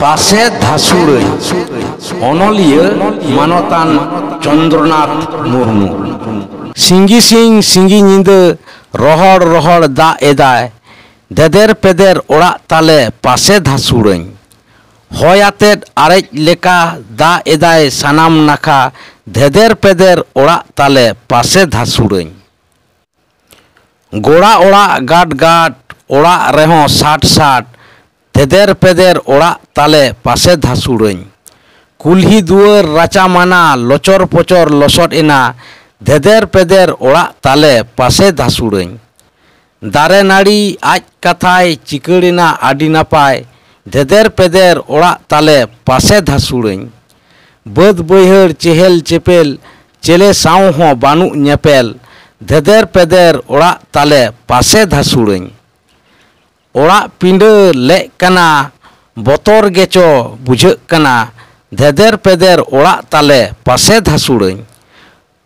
पासे धासुड़ई अनलिया मानतान चंद्रनाथ मुर्मू सिंगी सिंग सिंगी नींद रहड़ रहड़ दा एदाय देदेर पेदेर ओड़ा ताले पासे धासुड़ई हयातेद आरेज लेका दा एदाय सानाम नाखा धेदेर पेदेर ओड़ा ताले पासे धासुड़ई गोड़ा ओड़ा गाट गाट ओड़ा रेहों साठ साठ धेदेर पेदेर ओड़ा ताले पासे धासुड़ई कुल्ही दुआर राचा माना लोचर पोचर लसट एना धेदेर पेदेर ओड़ा ताले पासे धासुड़ई दारे नाड़ी आज कथाय चिकड़िना आडी नापाय धेदेर पेदेर ओड़ा ताले पासे धासुड़ई बद बैहर चेहल चेपेल चेले साव हों बानु ñepel धेदेर पेदेर ओड़ा ताले पासे धासुड़ई ओड़ा पिंड ले कना बतर गेचो बुझाग कना धेदेर पेदेर ओड़ा ताले पासे धासुड़ई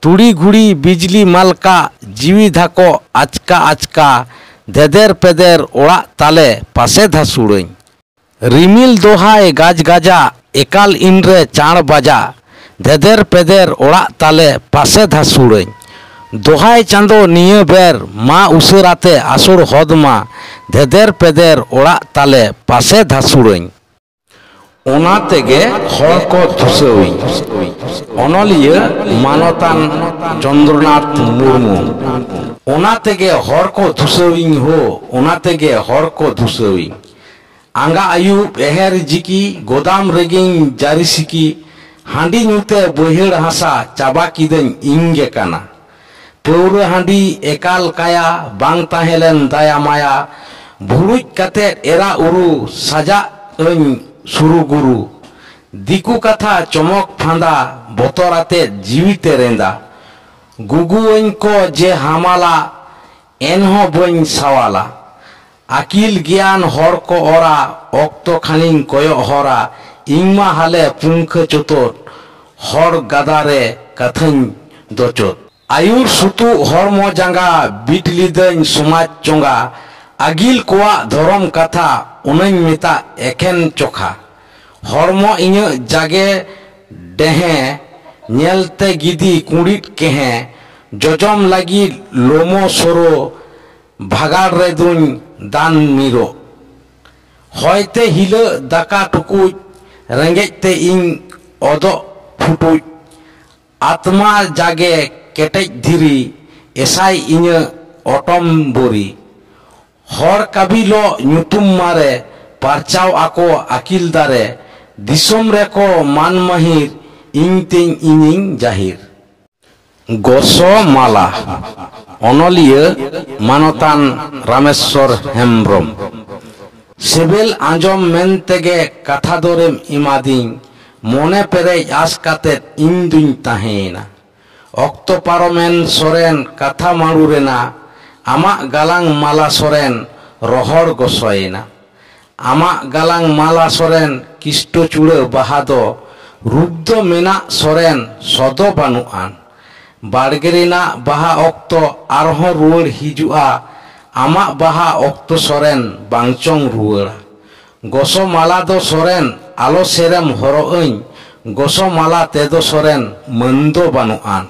तुड़ी घुड़ी बिजली मालका जीवी धाको आचका आचका धेदेर पेदेर ओड़ा ताले पासे धासुड़ई रिमिल दोहाय गाज गाजा एकाल इनरे चाण बाजा धेदेर पेदेर ओड़ा ताले पासे धासुड़ई दोहाय चांदो निये बेर मा उसराते आसुर हदमा धेदेर पेदेर ओड़ा ताले पासे धासुड़ई ओना तेगे हर को धुसौई अनलिया मानतान चंद्रनाथ मुर्मू ओना तेगे हर को धुसौई हो ओना तेगे हर को धुसौई आंगा आयुब एहेर जिकी गोदाम रेगिंग जारी सिकी हांडी नुते बहिड़ हासा चाबा किदें इंगे काना पौर हांडी एकाल काया बांग ताहेलेन दाया माया भुरुज कते एरा उरु साजा सुरु गुरु दिकु कथा चमक फांदा बतराते जीविते रेंदा गुगुओं को जे हामाला एनहो बन सवाला आकिल ज्ञान हर को ओरा ऑक्तो खानिंग कोयो हरा इंगमा हाले पुंख चतुर हर गदारे कथन दोचोत आयुर सुतु हरमो जांगा बिटलिदन समाज चोंगा आगिल कोआ धरम कथा उनन मिता एकेन चोखा हरमो इñ जागे डेहे नेलते गिदी कुड़िट केहे जजम लगी लोमो सोरो भागाड़ रे दुन दान मिरो हयते हिलो दाका टुकुज रेंगेजते इñ ओदो फुटुज आत्मा जागे केटेज धीरी एसाई इñ ओटम बोरी हर काबिलो ᱧᱩᱛᱩᱢ मारे पारचाव आको आकिल दारे दिसोम रेको मान महिर इñ तेñ इñिñ जाहिर गोसो माला अनलिया मानतान रामेश्वर हेम्ब्रम सेबेल आंजम मेन तेगे कथा दोरेम इमादिं मोने पेरेज आस कातेत इñ दुñ ताहेना ऑक्तो पारोमेन सोरेन कथा माड़ुरेना आमा गालांग माला सोरेन रोहड़ गोसोयना आमा गालांग माला सोरेन किष्टो चूड़ा बाहादो रूपदो मेना सोरेन सदो बानुआन बाड़गेरेना बाहा ऑक्तो आरहो रुआड़ हिजुआ आमा बाहा ऑक्तो सोरेन बांगचोंग रुआड़ा गोसो माला दो सोरेन आलो सेरेम हरोइñ गोसो माला तेदो सोरेन मंदो बानुआन